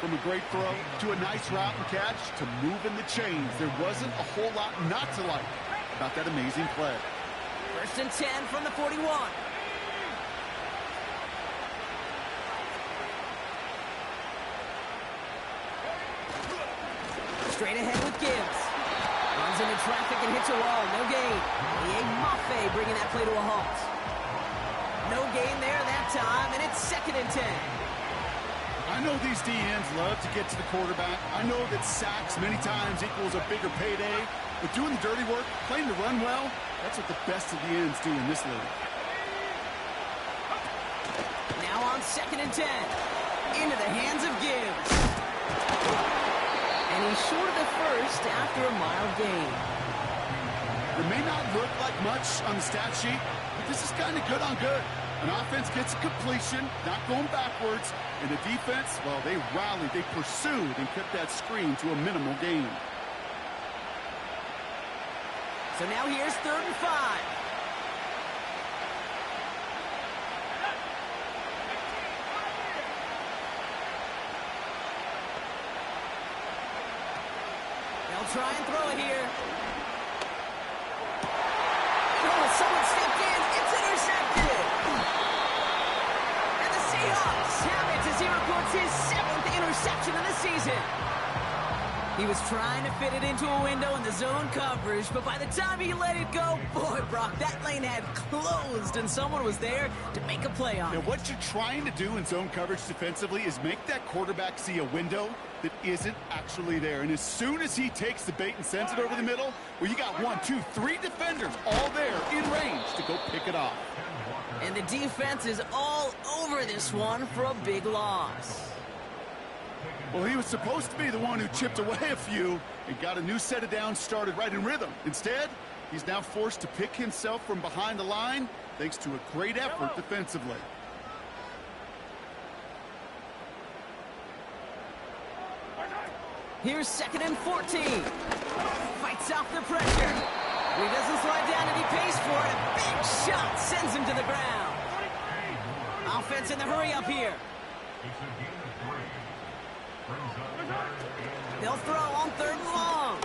From a great throw to a nice route and catch to moving the chains. There wasn't a whole lot not to like about that amazing play. 1st and 10 from the 41. Straight ahead with Gibbs. Runs into traffic and hits a wall. No gain. E.A. Mafe bringing that play to a halt. No gain there that time, and it's 2nd and 10. I know these DNs love to get to the quarterback. I know that sacks many times equals a bigger payday. But doing the dirty work, playing to run well, that's what the best of the ends do in this league. Now on 2nd and 10. Into the hands of Gibbs. And he's short of the first after a mild gain. It may not look like much on the stat sheet, but this is kind of good on good. An offense gets a completion, not going backwards, and the defense, well, they rallied, they pursued, and kept that screen to a minimal gain. So now here's 3rd and 5. They'll try and throw it here. Oh, someone stepped in. It's intercepted. And the Seahawks have it as he records his 7th interception of the season. He was trying to fit it into a window in the zone coverage, but by the time he let it go, boy, Brock, that lane had closed, and someone was there to make a play on it. Now, what you're trying to do in zone coverage defensively is make that quarterback see a window that isn't actually there. And as soon as he takes the bait and sends it over the middle, well, you got 1, 2, 3 defenders all there in range to go pick it off. And the defense is all over this one for a big loss. Well, he was supposed to be the one who chipped away a few and got a new set of downs started right in rhythm. Instead, he's now forced to pick himself from behind the line thanks to a great effort defensively. Here's 2nd and 14. Fights off the pressure. He doesn't slide down and he pays for it. A big shot sends him to the ground. Offense in the hurry up here. They'll throw on 3rd and long.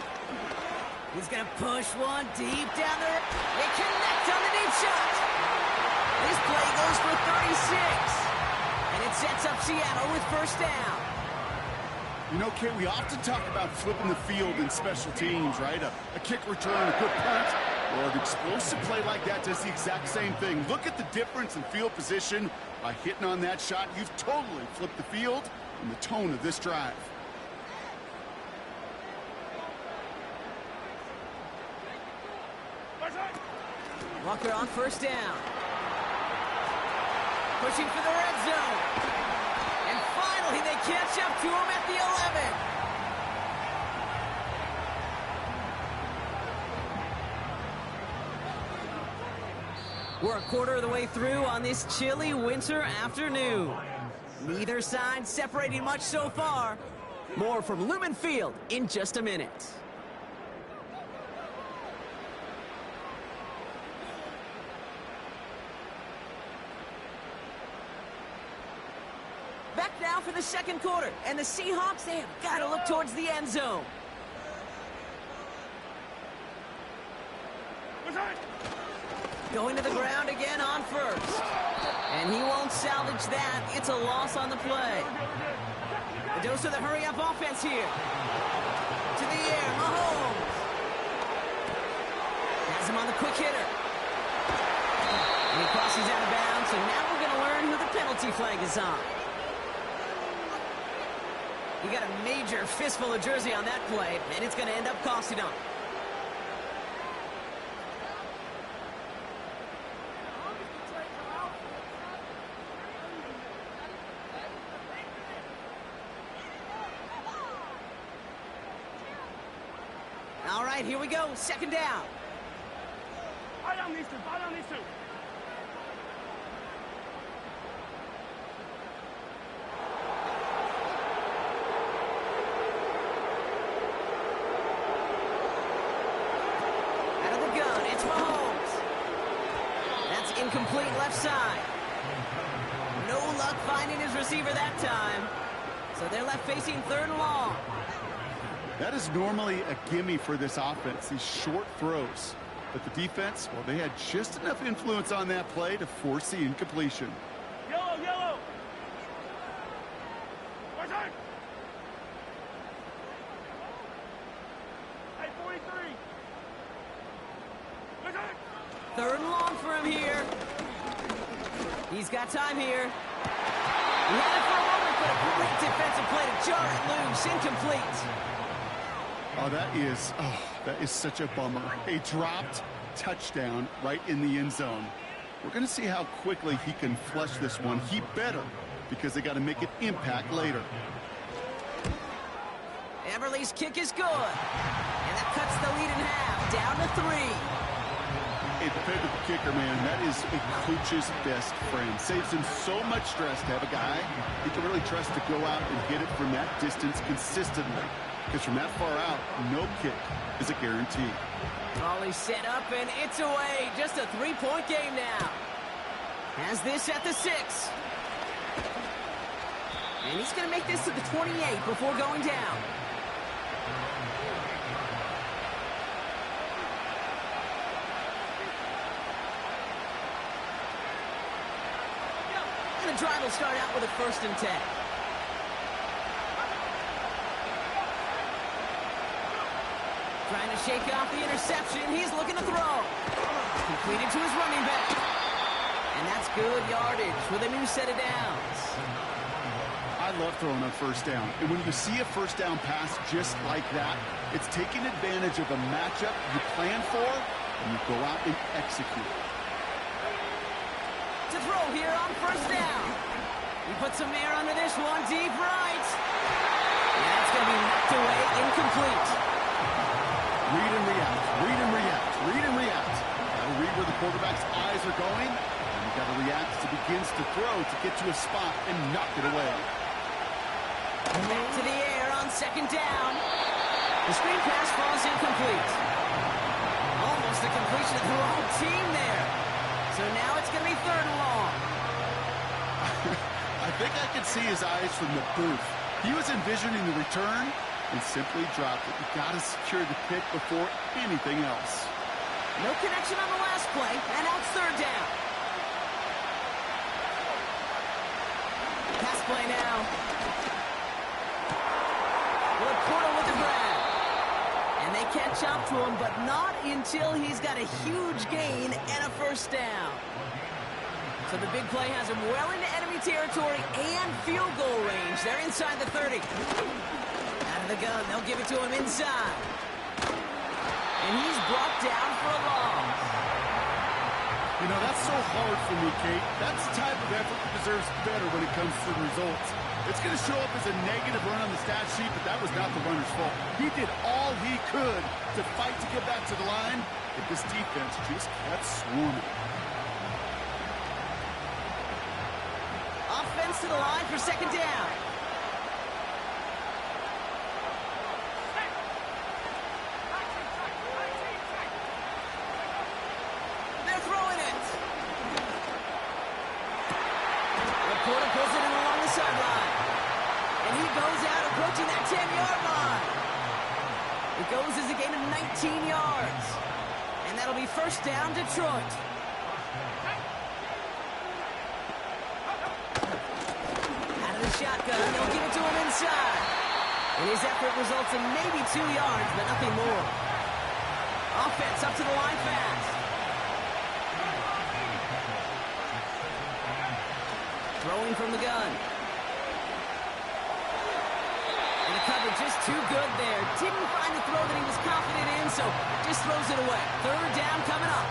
He's going to push one deep down there. They connect on the deep shot. This play goes for 36. And it sets up Seattle with 1st down. You know, Kate, we often talk about flipping the field in special teams, right? A kick return, a good punt, or an explosive play like that does the exact same thing. Look at the difference in field position. By hitting on that shot, you've totally flipped the field and the tone of this drive. Walker on 1st down. Pushing for the red zone. And finally they catch up to him at the 11. We're a quarter of the way through on this chilly winter afternoon. Neither side separating much so far. More from Lumen Field in just a minute. Back now for the 2nd quarter, and the Seahawks, they have got to look towards the end zone. Going to the ground again on 1st. And he won't salvage that. It's a loss on the play. The dose of the hurry-up offense here. To the air, Mahomes. Has him on the quick hitter. And he crosses out of bounds, so now we're going to learn who the penalty flag is on. He got a major fistful of jersey on that play, and it's going to end up costing him. All right, here we go. 2nd down. Ball on these two. Incomplete left side. No luck finding his receiver that time. So they're left facing 3rd and long. That is normally a gimme for this offense, these short throws. But the defense, well, they had just enough influence on that play to force the incompletion. Yellow, yellow. Return. Hey, 43. Return. 3rd and long for him here. He's got time here. He had it for a moment, but a great defensive play to jar it loose. Incomplete. Oh, that is such a bummer. A dropped touchdown right in the end zone. We're going to see how quickly he can flush this one. He better, because they got to make an impact later. Everly's kick is good. And that cuts the lead in half, down to 3. A dependable kicker, man, that is a coach's best friend. Saves him so much stress to have a guy he can really trust to go out and hit it from that distance consistently. Because from that far out, no kick is a guarantee. Volley set up, and it's away. Just a 3-point game now. Has this at the 6. And he's going to make this to the 28 before going down. And the drive will start out with a 1st and 10. Trying to shake off the interception. He's looking to throw. Completed to his running back. And that's good yardage with a new set of downs. I love throwing on 1st down. And when you see a 1st down pass just like that, it's taking advantage of a matchup you plan for, and you go out and execute. To throw here on 1st down. He puts some air under this one, deep right. And that's going to be knocked away, incomplete. Read and react, read and react, read and react. Got to read where the quarterback's eyes are going, and you got to react as he begins to throw to get to a spot and knock it away. Back to the air on 2nd down. The screen pass falls incomplete. Almost a completion of the wrong team there. So now it's going to be 3rd and long. I think I could see his eyes from the booth. He was envisioning the return and simply dropped it. You got to secure the pick before anything else. No connection on the last play, and now it's 3rd down. Pass play now. Portal with the grab. And they catch up to him, but not until he's got a huge gain and a 1st down. So the big play has him well into enemy territory and field goal range. They're inside the 30. Out of the gun, they'll give it to him inside. And he's brought down for a loss. You know, that's so hard for me, Kate. That's the type of effort that deserves better when it comes to the results. It's going to show up as a negative run on the stat sheet, but that was not the runner's fault. He did all he could to fight to get back to the line, but this defense just kept swarming. Offense to the line for 2nd down. They're throwing it. Porter pulls it in along the sideline. And he goes out approaching that 10-yard line. It goes as a gain of 19 yards. And that'll be 1st down, Detroit. Out of the shotgun, they'll give it to him inside. And his effort results in maybe 2 yards, but nothing more. Offense up to the line fast. Throwing from the gun. And the cover just too good there. Didn't find the throw that he was confident in, so just throws it away. 3rd down coming up.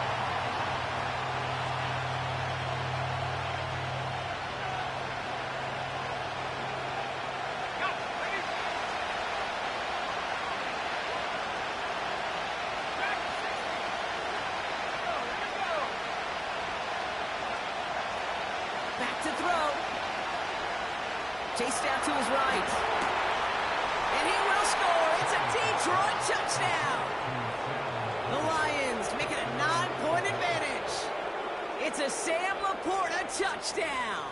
Back to throw. Chased out to his right. And he will score. It's a Detroit touchdown. The Lions make it a 9-point advantage. It's a Sam Laporta touchdown.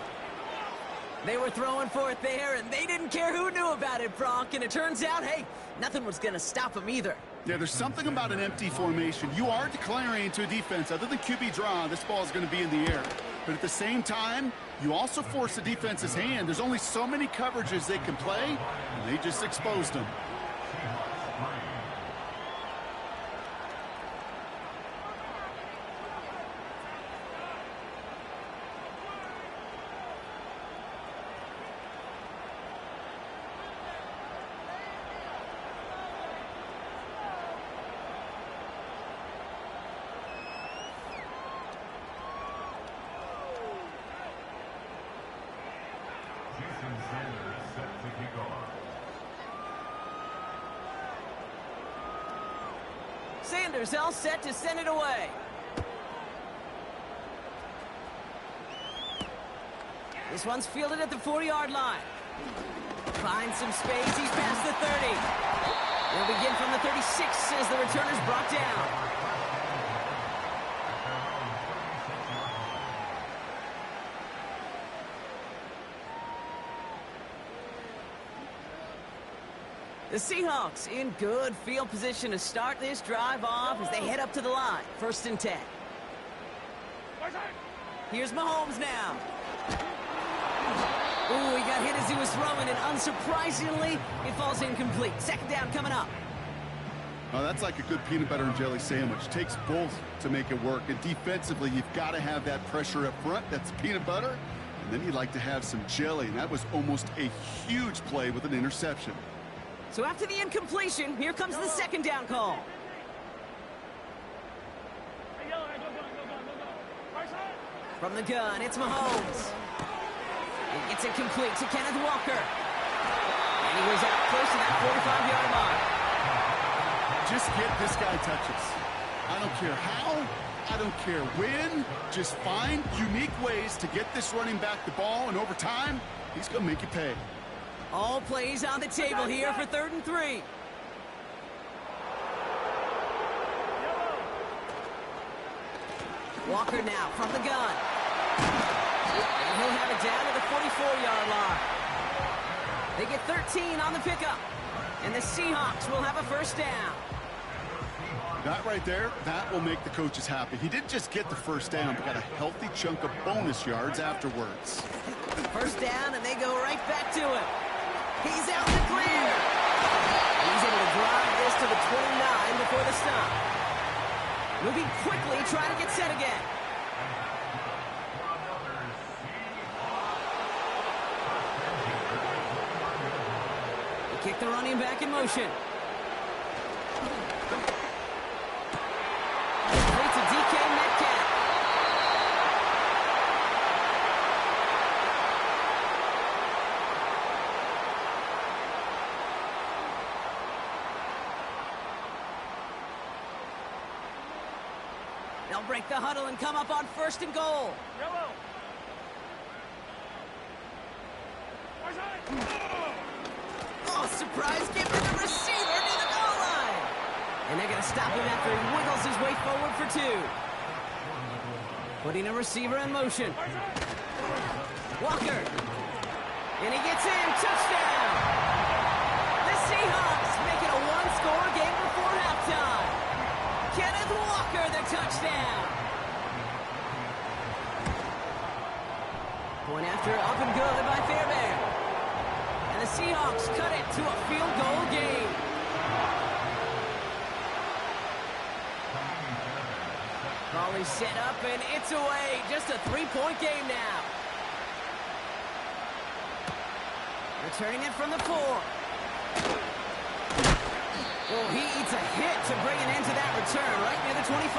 They were throwing for it there, and they didn't care who knew about it, Bronk. And it turns out, hey, nothing was going to stop them either. Yeah, there's something about an empty formation. You are declaring to a defense, other than QB draw, this ball is going to be in the air. But at the same time, you also force the defense's hand. There's only so many coverages they can play, and they just exposed them. Sanders all set to send it away. This one's fielded at the 40-yard line. Finds some space. He's past the 30. They'll begin from the 36 as the returner's brought down. The Seahawks in good field position to start this drive off as they head up to the line. 1st and 10. Here's Mahomes now. Ooh, he got hit as he was throwing, and unsurprisingly, it falls incomplete. 2nd down coming up. Oh, that's like a good peanut butter and jelly sandwich. Takes both to make it work. And defensively, you've got to have that pressure up front. That's peanut butter. And then you'd like to have some jelly. And that was almost a huge play with an interception. So after the incompletion, here comes the 2nd down call. From the gun, it's Mahomes. He gets it complete to Kenneth Walker. And he goes out close to that 45-yard line. Just get this guy touches. I don't care how, I don't care when. Just find unique ways to get this running back the ball, and over time, he's going to make you pay. All plays on the table here for 3rd and 3. Walker now from the gun. And he'll have it down to the 44-yard line. They get 13 on the pickup. And the Seahawks will have a 1st down. That right there, that will make the coaches happy. He didn't just get the 1st down, but got a healthy chunk of bonus yards afterwards. 1st down, and they go right back to it. He's out in the clear. He's able to drive this to the 29 before the stop. Moving quickly, trying to get set again. They kick the running back in motion. Complete to DK Metcalf. They'll break the huddle and come up on 1st and goal. Oh, surprise give to the receiver near the goal line. And they're going to stop him after he wiggles his way forward for 2. Putting a receiver in motion. Walker. And he gets in. Touchdown. The Seahawks make it a 1-score game before halftime. Kenneth Walker, the touchdown. Point after up and good by Fairbairn. And the Seahawks cut it to a field goal game. Ball is set up and it's away. Just a 3-point game now. Returning it from the 4. Well, he eats a hit to bring it into that return right near the 25.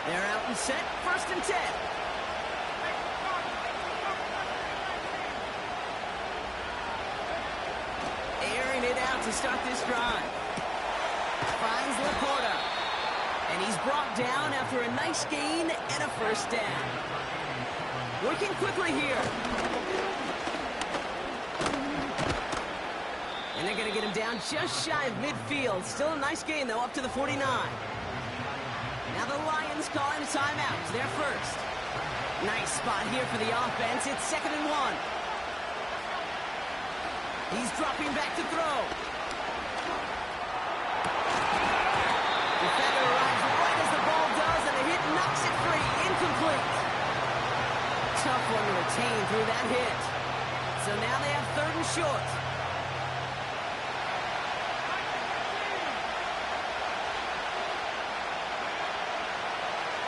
They're out and set. 1st and 10. Airing it out to start this drive. Finds Laporta. And he's brought down after a nice gain and a 1st down. Working quickly here. And And they're going to get him down just shy of midfield. Still a nice gain, though, up to the 49. Now the Lions calling a timeout. It's their first. Nice spot here for the offense. It's 2nd and 1. He's dropping back to throw. Defender arrives right as the ball does, and the hit knocks it free. Incomplete. Tough one to retain through that hit. So now they have 3rd and short.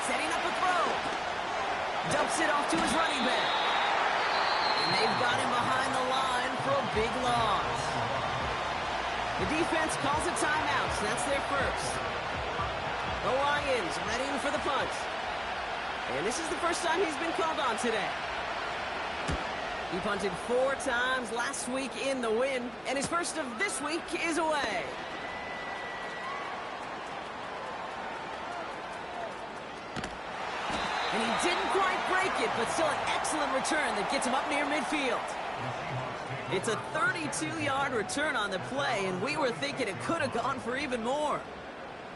Setting up a throw. Dumps it off to his running back. And they've got him behind the line for a big loss. The defense calls a timeout, so that's their first. The Lions ready for the punt. And this is the first time he's been called on today. He punted 4 times last week in the win, and his first of this week is away. And he didn't quite break it, but still an excellent return that gets him up near midfield. It's a 32-yard return on the play, and we were thinking it could have gone for even more.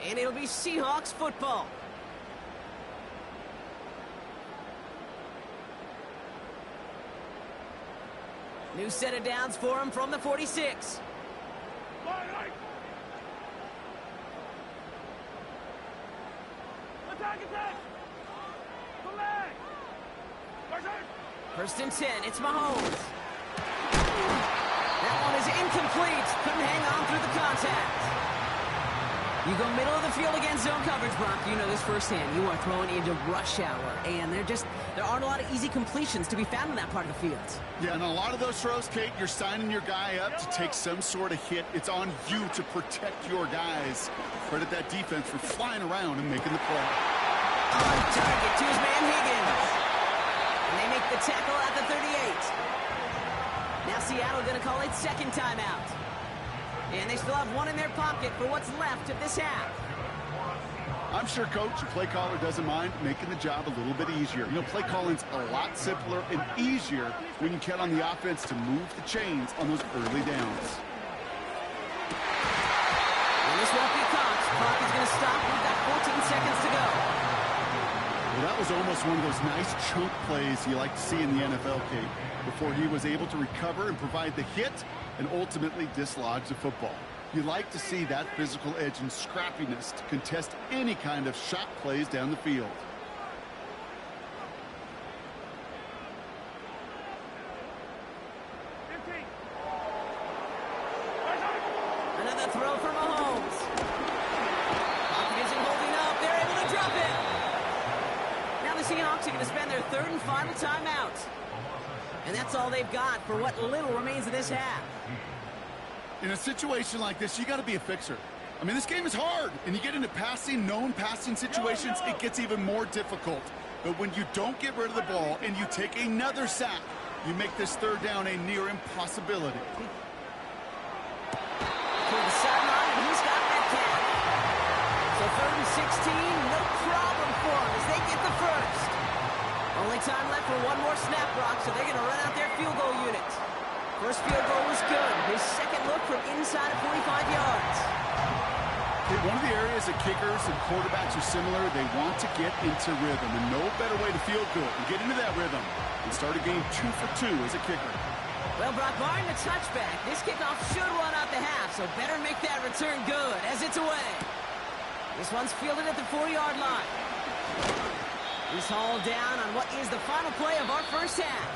And it'll be Seahawks football. New set of downs for him from the 46. First and 10, it's Mahomes. That one is incomplete. Couldn't hang on through the contact. You go middle of the field against zone coverage, Brock. You know this firsthand. You are throwing into rush hour, and there aren't a lot of easy completions to be found in that part of the field. Yeah, and a lot of those throws, Kate, you're signing your guy up to take some sort of hit. It's on you to protect your guys. Credit that defense for flying around and making the play. On target to his man Higgins. And they make the tackle at the 38. Now Seattle going to call it 2nd timeout. And they still have one in their pocket for what's left of this half. I'm sure coach and play caller doesn't mind making the job a little bit easier. You know, play calling's a lot simpler and easier when you count on the offense to move the chains on those early downs. And this won't be caught. Clock is going to stop. We've got 14 seconds to go. Well, that was almost one of those nice chunk plays you like to see in the NFL, Kate, before he was able to recover and provide the hit and ultimately dislodge the football. You like to see that physical edge and scrappiness to contest any kind of shot plays down the field. Another throw for Mahomes. Pocket isn't holding up. They're able to drop it. Now the Seahawks are going to spend their 3rd and final timeout. And that's all they've got for what little remains of this half. In a situation like this, you got to be a fixer. I mean, this game is hard, and you get into known passing situations, it gets even more difficult. But when you don't get rid of the ball and you take another sack, you make this 3rd down a near impossibility. To the sideline, and he's got that catch. So 3rd and 16, no problem for him as they get the first. Only time left for one more snap, Brock, so they're going to run out their field goal unit. First field goal was good. His second look from inside of 45 yards. One of the areas that kickers and quarterbacks are similar, they want to get into rhythm, and no better way to feel good and get into that rhythm and start a game 2 for 2 as a kicker. Well, Brock, barring the touchback, this kickoff should run out the half, so better make that return good as it's away. This one's fielded at the 4-yard line. He's hauled down on what is the final play of our first half.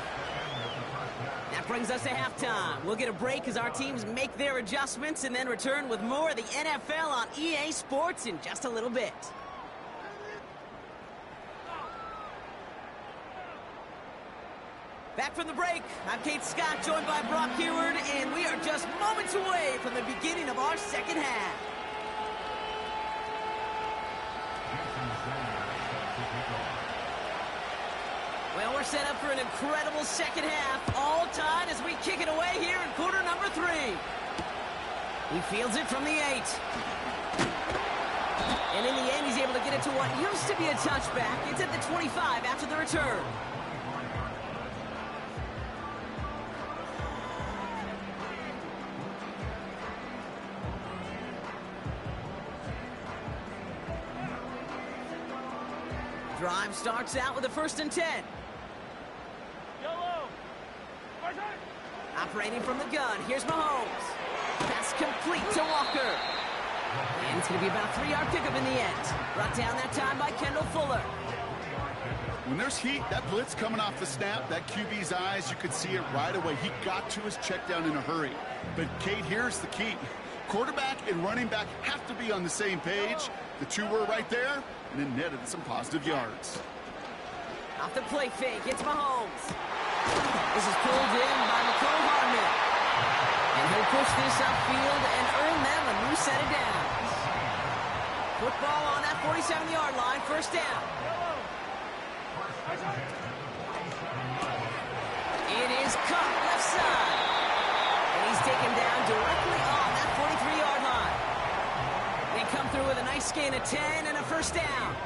That brings us to halftime. We'll get a break as our teams make their adjustments and then return with more of the NFL on EA Sports in just a little bit. Back from the break, I'm Kate Scott, joined by Brock Heward, and we are just moments away from the beginning of our second half. Well, we're set up for an incredible second half, all tied as we kick it away here in quarter number 3. He fields it from the 8. And in the end, he's able to get it to what used to be a touchback. It's at the 25 after the return. Drive starts out with a 1st and 10. Yellow. Operating from the gun, here's Mahomes. Pass complete to Walker. And it's going to be about a 3-yard pickup in the end. Brought down that time by Kendall Fuller. When there's heat, that blitz coming off the snap, that QB's eyes, you could see it right away. He got to his check down in a hurry. But, Kate, here's the key. Quarterback and running back have to be on the same page. The two were right there, and then netted some positive yards. Off the play fake, it's Mahomes. This is pulled in by McCole Hardman. And he'll push this upfield and earn them a new set of downs. Football on that 47-yard line, 1st down. It is cut left side. And he's taken down directly on that 43-yard line. They come through with a nice gain of 10 and a 1st down.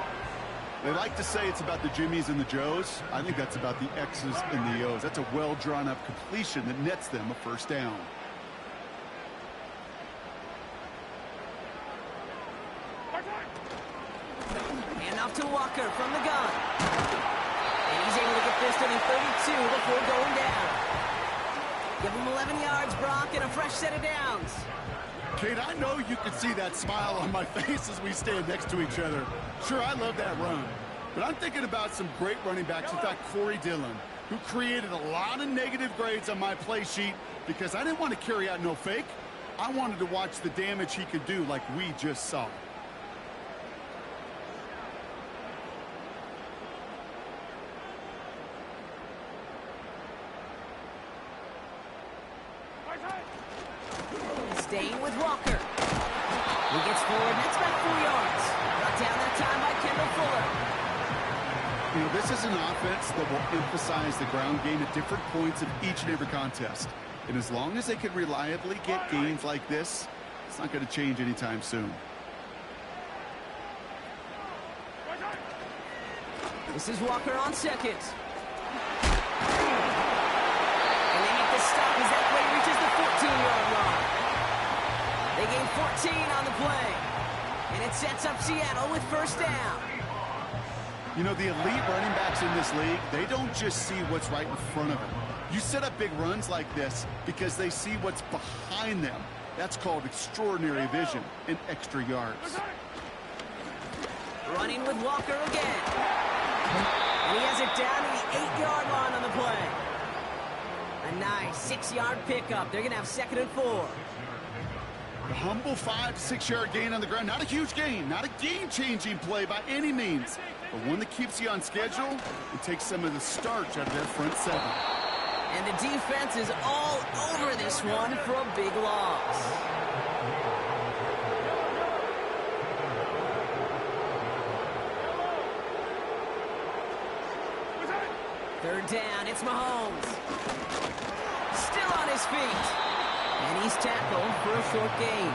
They like to say it's about the Jimmies and the Joes. I think that's about the X's and the O's. That's a well-drawn-up completion that nets them a 1st down. Hand off to Walker from the gun. And he's able to get this to the 32 before going down. Give him 11 yards, Brock, and a fresh set of downs. Kate, I know you can see that smile on my face as we stand next to each other. Sure, I love that run. But I'm thinking about some great running backs with that Corey Dillon, who created a lot of negative grades on my play sheet because I didn't want to carry out no fake. I wanted to watch the damage he could do like we just saw. Staying with Walker. He gets forward, that's about 4 yards. Brought down that time by Kendall Fuller. You know, this is an offense that will emphasize the ground game at different points of each and every contest. And as long as they can reliably get gains like this, it's not going to change anytime soon. This is Walker on 2nd. And they make the stop as that play reaches the 14-yard line. They gain 14 on the play. And it sets up Seattle with 1st down. You know, the elite running backs in this league, they don't just see what's right in front of them. You set up big runs like this because they see what's behind them. That's called extraordinary vision and extra yards. Running with Walker again. And he has it down to the 8-yard line on the play. A nice 6-yard pickup. They're going to have 2nd and 4. A humble 5 to 6-yard gain on the ground. Not a huge gain, not a game-changing play by any means, but one that keeps you on schedule and takes some of the starch out of their front 7. And the defense is all over this one for a big loss. Third down, it's Mahomes. Still on his feet. And he's tackled for a short gain.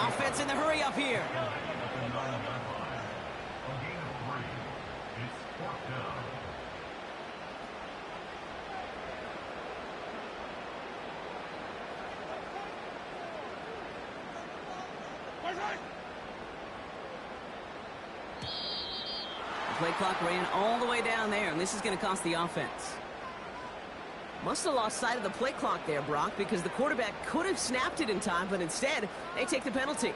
Offense in the hurry up here. The play clock ran all the way down there, and this is going to cost the offense. Must have lost sight of the play clock there, Brock, because the quarterback could have snapped it in time, but instead, they take the penalty.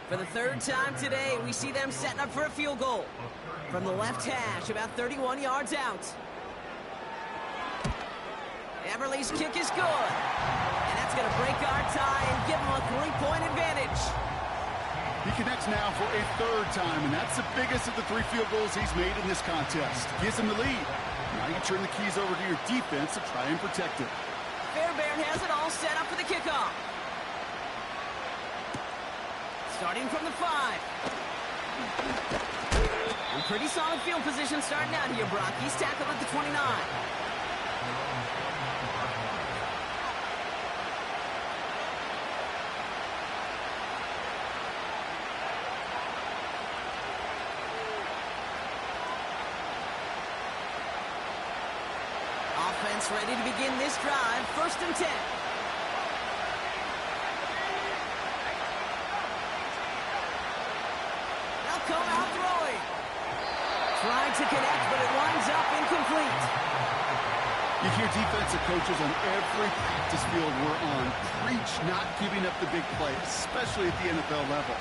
For the 3rd time today, we see them setting up for a field goal. From the left hash, about 31 yards out. Everly's kick is good. And that's going to break our tie and give them a 3-point advantage. He connects now for a 3rd time, and that's the biggest of the 3 field goals he's made in this contest. Gives him the lead. Now you turn the keys over to your defense to try and protect it. Fairbairn has it all set up for the kickoff. Starting from the 5. And pretty solid field position starting out here, Brock. He's tackled at the 29. Offense ready to begin this drive. 1st and 10. Tried to connect, but it winds up incomplete. You hear defensive coaches on every practice field we're on preach not giving up the big play, especially at the NFL level.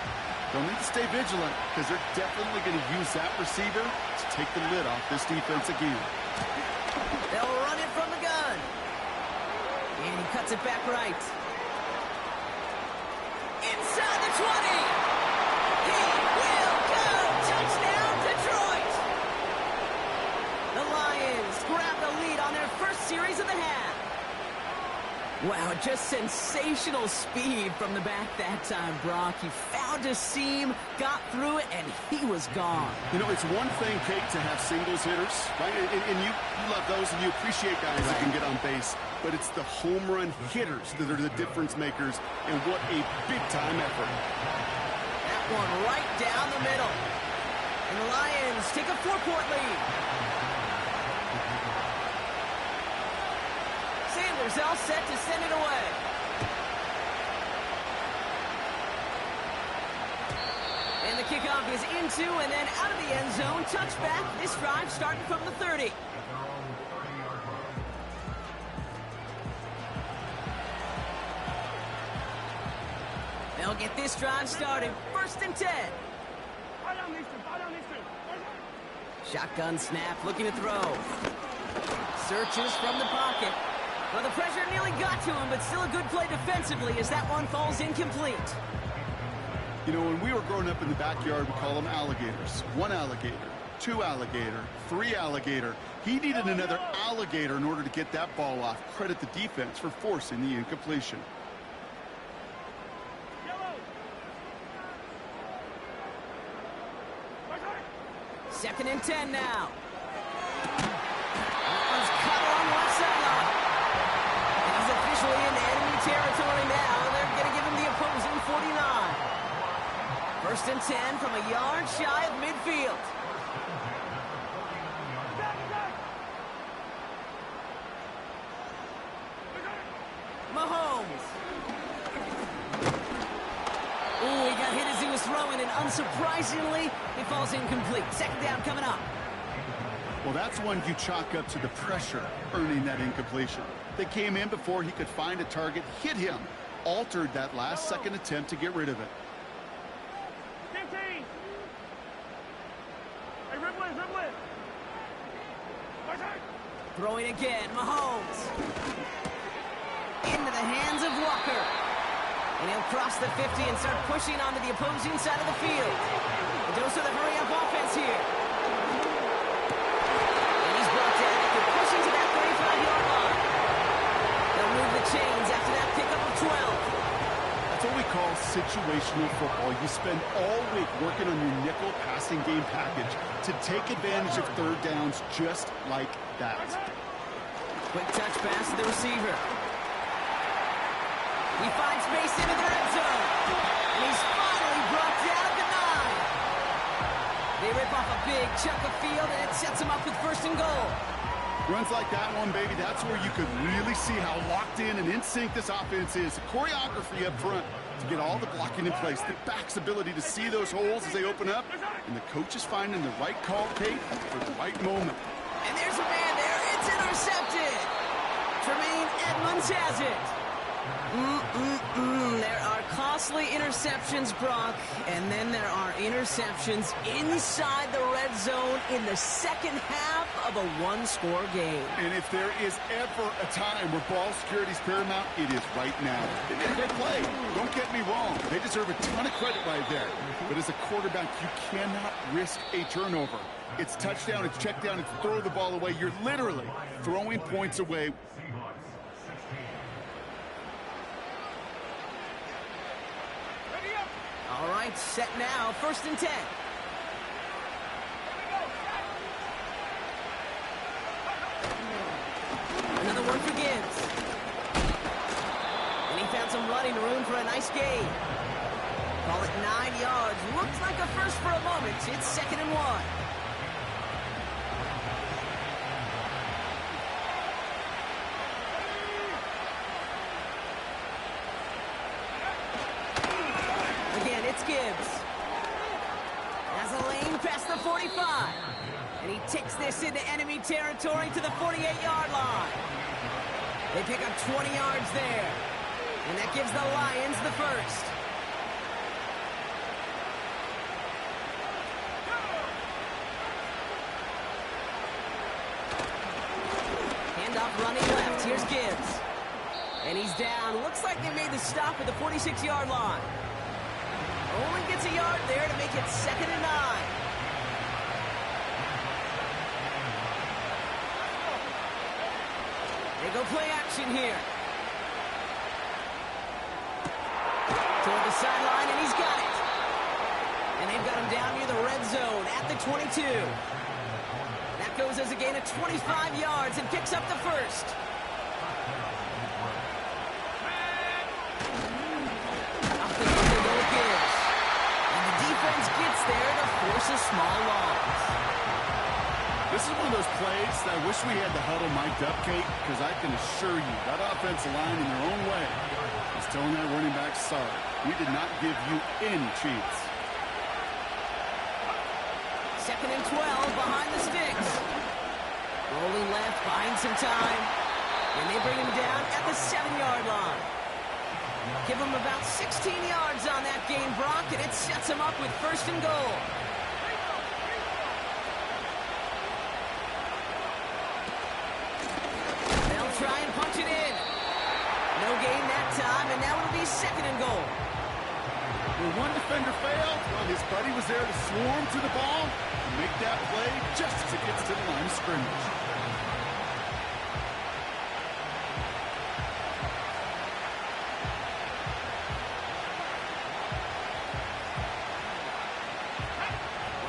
They'll need to stay vigilant because they're definitely going to use that receiver to take the lid off this defense again. They'll run it from the gun. And he cuts it back right. Inside the 20. He will go. Touchdown, Detroit. The Lions grab the lead on their first series of the half. Wow, just sensational speed from the back that time, Brock. He found a seam, got through it, and he was gone. You know, it's one thing, Kate, to have singles hitters, right? And you love those, and you appreciate guys that can get on base. But it's the home run hitters that are the difference makers, and what a big-time effort. That one right down the middle. And the Lions take a 4-point lead. Sanders all set to send it away. And the kickoff is into and then out of the end zone. Touchback. This drive starting from the 30. They'll get this drive started. 1st and 10. Shotgun snap, looking to throw. Searches from the pocket. Well, the pressure nearly got to him, but still a good play defensively as that one falls incomplete. You know, when we were growing up in the backyard, we call them alligators. 1 alligator, 2 alligator, 3 alligator. He needed another alligator in order to get that ball off. Credit the defense for forcing the incompletion. 2nd and 10 now. That one's cut on left sideline. And he's officially in enemy territory now. They're going to give him the opposing 49. 1st and 10 from a yard shy of midfield. Mahomes. Ooh, he got hit as he was throwing, and unsurprisingly, it falls incomplete. 2nd down coming up. Well, that's one you chalk up to the pressure earning that incompletion. They came in before he could find a target, hit him, altered that last second attempt to get rid of it. 15. Hey, dribble it. Throwing again, Mahomes. Into the hands of Walker. And he'll cross the 50 and start pushing onto the opposing side of the field. A dose of the hurry-up offense here. And he's brought down after pushing to that 35-yard line. They'll move the chains after that pickup of 12. That's what we call situational football. You spend all week working on your nickel passing game package to take advantage of 3rd downs just like that. Quick touch pass to the receiver. He finds space into the red zone. And he's finally brought down at the 9. They rip off a big chunk of field, and it sets him up with 1st and goal. Runs like that one, baby, that's where you could really see how locked in and in sync this offense is. Choreography up front to get all the blocking in place. The back's ability to see those holes as they open up. And the coach is finding the right call, Kate, for the right moment. And there's a man there. It's intercepted. Tremaine Edmonds has it. There are costly interceptions, Brock, and then there are interceptions inside the red zone in the 2nd half of a 1-score game. And if there is ever a time where ball security is paramount, it is right now. They made a great play. Don't get me wrong. They deserve a ton of credit right there. But as a quarterback, you cannot risk a turnover. It's touchdown, it's check down, it's throw the ball away. You're literally throwing points away. All right, set now, 1st and 10. Another one for Gibbs. And he found some running room for a nice gain. Call it 9 yards. Looks like a first for a moment. It's 2nd and 1. Gibbs. Has a the lane past the 45. And he takes this into enemy territory to the 48-yard line. They pick up 20 yards there. And that gives the Lions the first. Handoff running left. Here's Gibbs. And he's down. Looks like they made the stop at the 46-yard line. Only gets a yard there to make it 2nd and 9. They go play action here. Toward the sideline, and he's got it. And they've got him down near the red zone at the 22. That goes as a gain of 25 yards and picks up the first. Up the field they go with Gibbs. And the defense gets there to force a small loss. This is one of those plays that I wish we had the huddle mic'd up, Kate, because I can assure you that offensive line in their own way is telling that running back, sorry, we did not give you any chance. 2nd and 12 behind the sticks. Rolling left, buying some time. And they bring him down at the 7-yard line. Give him about 16 yards on that gain, Brock, and it sets him up with 1st and goal. They'll try and punch it in. No gain that time, and now it'll be 2nd and goal. When one defender failed, well, his buddy was there to swarm to the ball and make that play just as it gets to the line of scrimmage.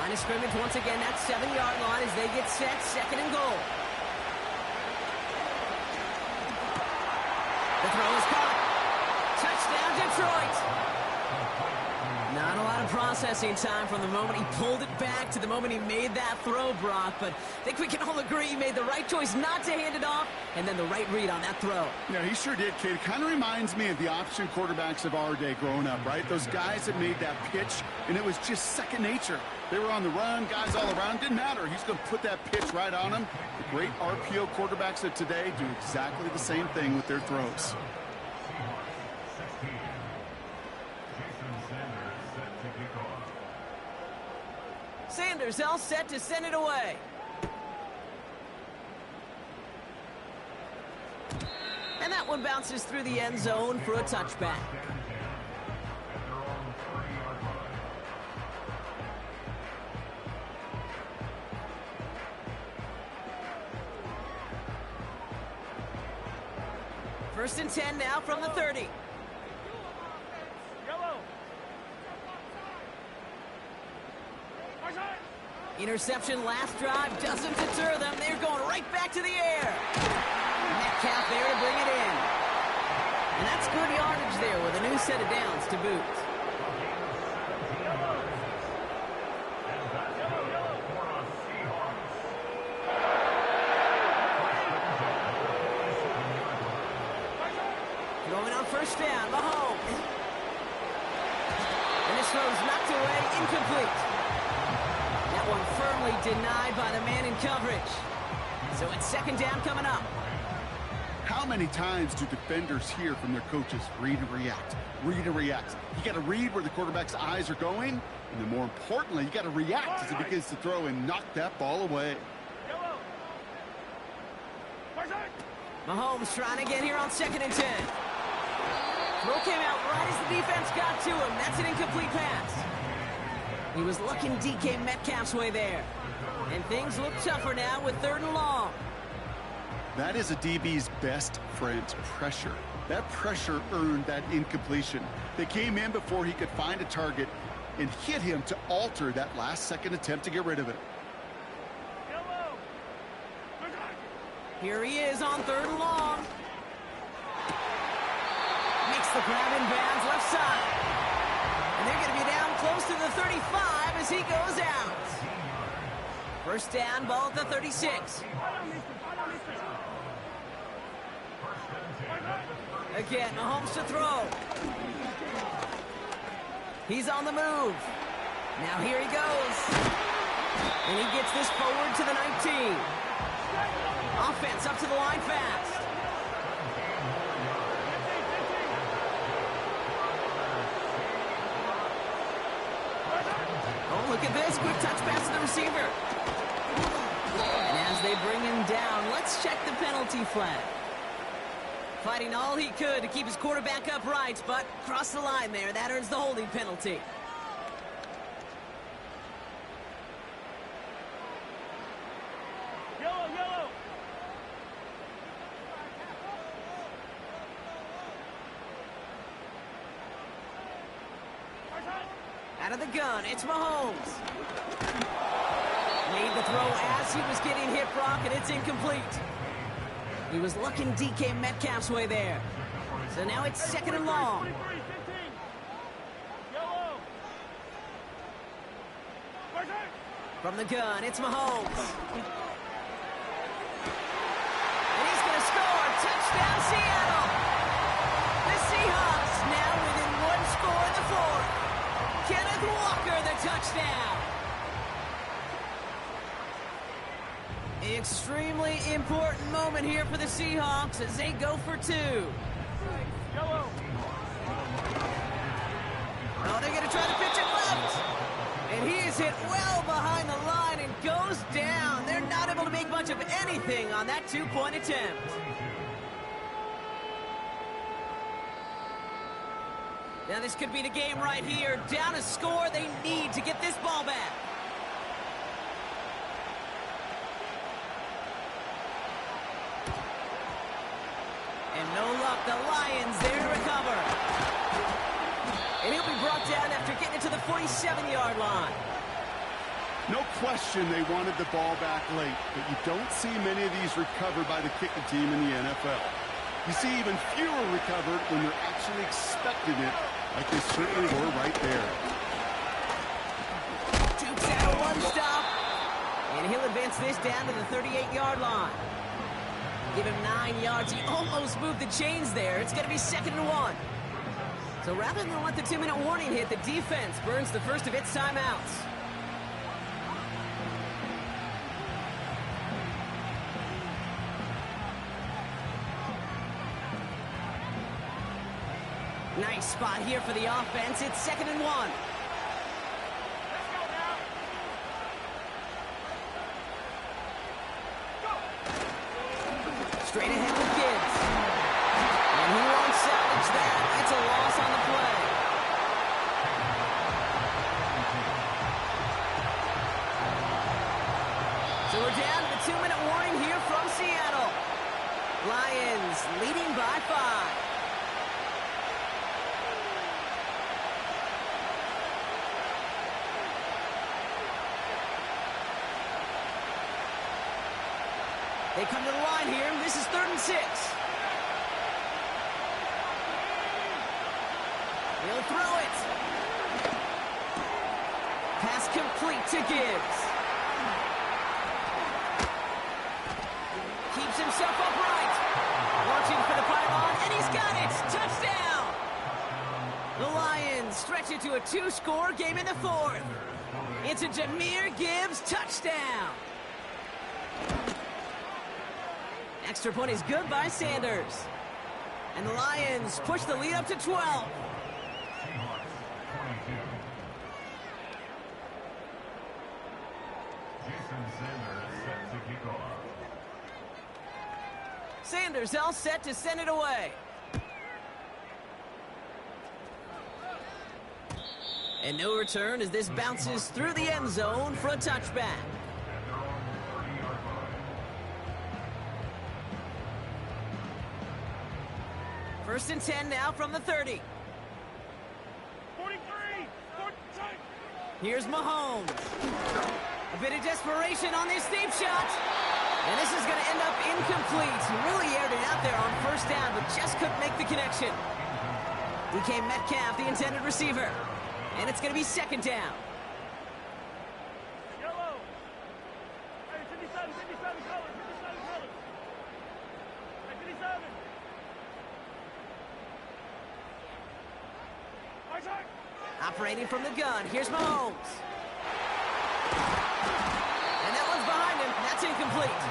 Line of scrimmage once again, that 7-yard line as they get set, 2nd and goal. The throw is caught. Touchdown, Detroit. Not a lot of processing time from the moment he pulled it back to the moment he made that throw, Brock. But I think we can all agree he made the right choice not to hand it off, and then the right read on that throw. Yeah, he sure did, kid. Kind of reminds me of the option quarterbacks of our day growing up, right? Those guys that made that pitch, and it was just second nature. They were on the run, guys all around. Didn't matter. He's going to put that pitch right on him. The great RPO quarterbacks of today do exactly the same thing with their throws. Sanders all set to send it away. And that one bounces through the end zone for a touchback. First and 10 now from the 30. Interception last drive doesn't deter them. They're going right back to the air. Metcalf there to bring it in. And that's good yardage there with a new set of downs to boot. Throwing on first down, Mahomes. And this throw's knocked away, incomplete. That one firmly denied by the man in coverage. So it's 2nd down coming up. How many times do defenders hear from their coaches, read and react, read and react? You got to read where the quarterback's eyes are going, and then more importantly, you got to react as he begins to throw and knock that ball away. Mahomes trying to get here on 2nd and 10. Throw came out right as the defense got to him. That's an incomplete pass. He was looking DK Metcalf's way there. And things look tougher now with 3rd and long. That is a DB's best friend, pressure. That pressure earned that incompletion. They came in before he could find a target and hit him to alter that last-second attempt to get rid of it. Here he is on 3rd and long. Makes the grab in bounds left side. And they're going to be down close to the 35 as he goes out. First down, ball at the 36. Again, Mahomes to throw. He's on the move. Now here he goes. And he gets this forward to the 19. Offense up to the line fast. Oh, look at this. Quick touch pass to the receiver. And as they bring him down, let's check the penalty flag. Fighting all he could to keep his quarterback upright, but crossed the line there. That earns the holding penalty. Yellow, yellow. Out of the gun, it's Mahomes. Made the throw as he was getting hit, Brock, and it's incomplete. He was looking DK Metcalf's way there. So now it's second and long. 23, 15. Yellow. From the gun, it's Mahomes. And he's going to score. Touchdown, Seattle. The Seahawks now within one score in the fourth. Kenneth Walker, the touchdown. Extremely important moment here for the Seahawks as they go for two. Yellow. Oh, they're going to try to pitch it left. And he is hit well behind the line and goes down. They're not able to make much of anything on that two-point attempt. Now this could be the game right here. Down a score, they need to get this ball back. And no luck, the Lions there to recover. And he'll be brought down after getting it to the 47-yard line. No question they wanted the ball back late, but you don't see many of these recovered by the kicking team in the NFL. You see even fewer recovered when they're actually expecting it, like they certainly were right there. Dukes out one stop. And he'll advance this down to the 38-yard line. Give him 9 yards. He almost moved the chains there. It's going to be second and one. So rather than let the 2-minute warning hit, the defense burns the first of its timeouts. Nice spot here for the offense. It's second and one. Straight ahead with Gibbs. And he won't salvage that. It's a loss on the play. So we're down to the 2-minute warning here from Seattle. Lions leading by 5. They come to the line here. This is 3rd and 6. He'll throw it. Pass complete to Gibbs. Keeps himself upright. Launching for the pylon, and he's got it. Touchdown. The Lions stretch it to a 2-score game in the 4th. It's a Jahmyr Gibbs touchdown. Extra point is good by Sanders. And the Lions push the lead up to 12. Sanders all set to send it away. And no return as this bounces through the end zone for a touchback. First and 10 now from the 30. 43. 14. Here's Mahomes. A bit of desperation on this deep shot. And this is going to end up incomplete. He really aired it out there on first down, but just couldn't make the connection. DK Metcalf, the intended receiver. And it's going to be second down. Yellow. Hey, 57 color. 57 color. Hey, 57. Operating from the gun, here's Mahomes. And that one's behind him. That's incomplete.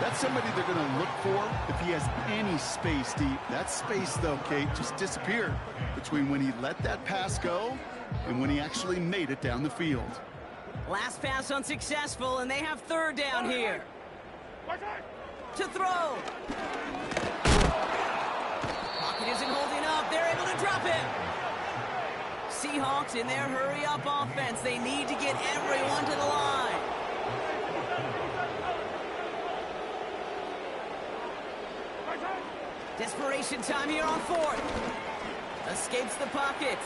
That's somebody they're going to look for if he has any space deep. That space, though, Kate, just disappeared between when he let that pass go and when he actually made it down the field. Last pass unsuccessful, and they have third down here. To throw. Pocket isn't holding up. They're able to drop him. Seahawks in their hurry-up offense. They need to get everyone to the line. Desperation time here on fourth. Escapes the pocket.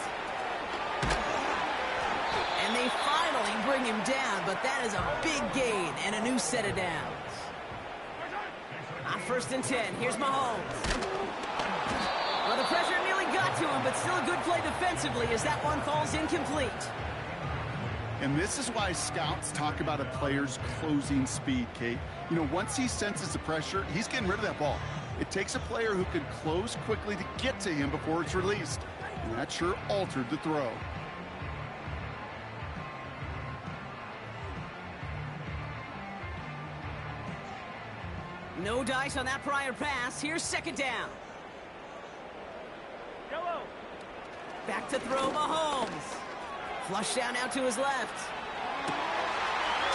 And they finally bring him down, but that is a big gain and a new set of downs. On 1st and 10, here's Mahomes. Well, the pressure nearly got to him, but still a good play defensively as that one falls incomplete. And this is why scouts talk about a player's closing speed, Kate. You know, once he senses the pressure, he's getting rid of that ball. It takes a player who can close quickly to get to him before it's released. And that sure altered the throw. No dice on that prior pass. Here's 2nd down. Yellow. Back to throw Mahomes. Flush down out to his left.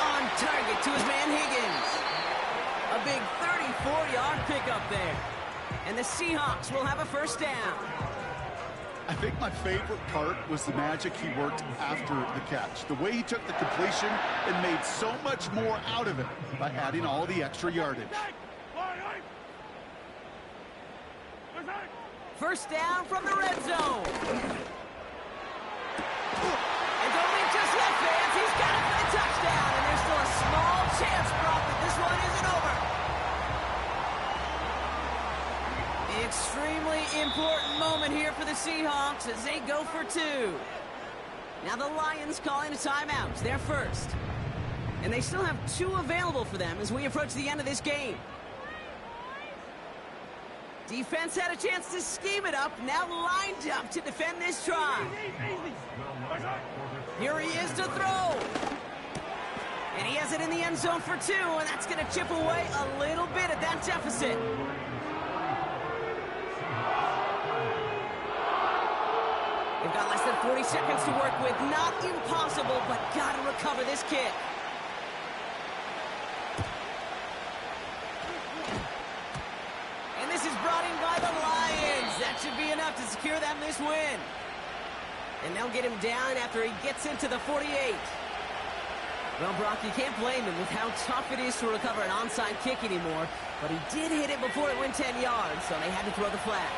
On target to his man Higgins. A big 34-yard pickup there. And the Seahawks will have a 1st down. I think my favorite part was the magic he worked after the catch. The way he took the completion and made so much more out of it by adding all the extra yardage. 1st down from the red zone. And only just left fans. He's got it for the touchdown. And there's still a small chance, Brock, that this one isn't over. Extremely important moment here for the Seahawks as they go for 2. Now the Lions calling a timeout. They're first. And they still have 2 available for them as we approach the end of this game. Defense had a chance to scheme it up, now lined up to defend this try. Here he is to throw. And he has it in the end zone for 2, and that's going to chip away a little bit at that deficit. They've got less than 40 seconds to work with. Not impossible, but got to recover this kick. And this is brought in by the Lions. That should be enough to secure them this win. And they'll get him down after he gets into the 48. Well, Brock, you can't blame him with how tough it is to recover an onside kick anymore. But he did hit it before it went 10 yards, so they had to throw the flag.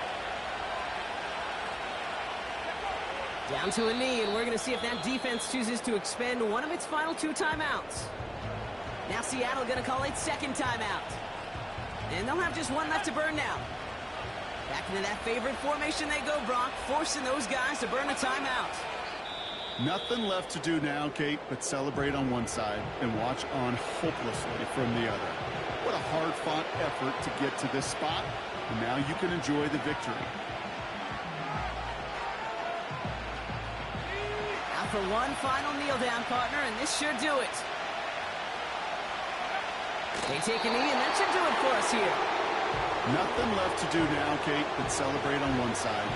Down to a knee, and we're going to see if that defense chooses to expend one of its final 2 timeouts. Now Seattle going to call its 2nd timeout. And they'll have just 1 left to burn now. Back into that favorite formation they go, Brock, forcing those guys to burn a timeout. Nothing left to do now, Kate, but celebrate on one side and watch on hopelessly from the other. What a hard-fought effort to get to this spot, and now you can enjoy the victory. Now for one final kneel-down, partner, and this should do it. They take a knee, and that should do it for us here. Nothing left to do now, Kate, but celebrate on one side.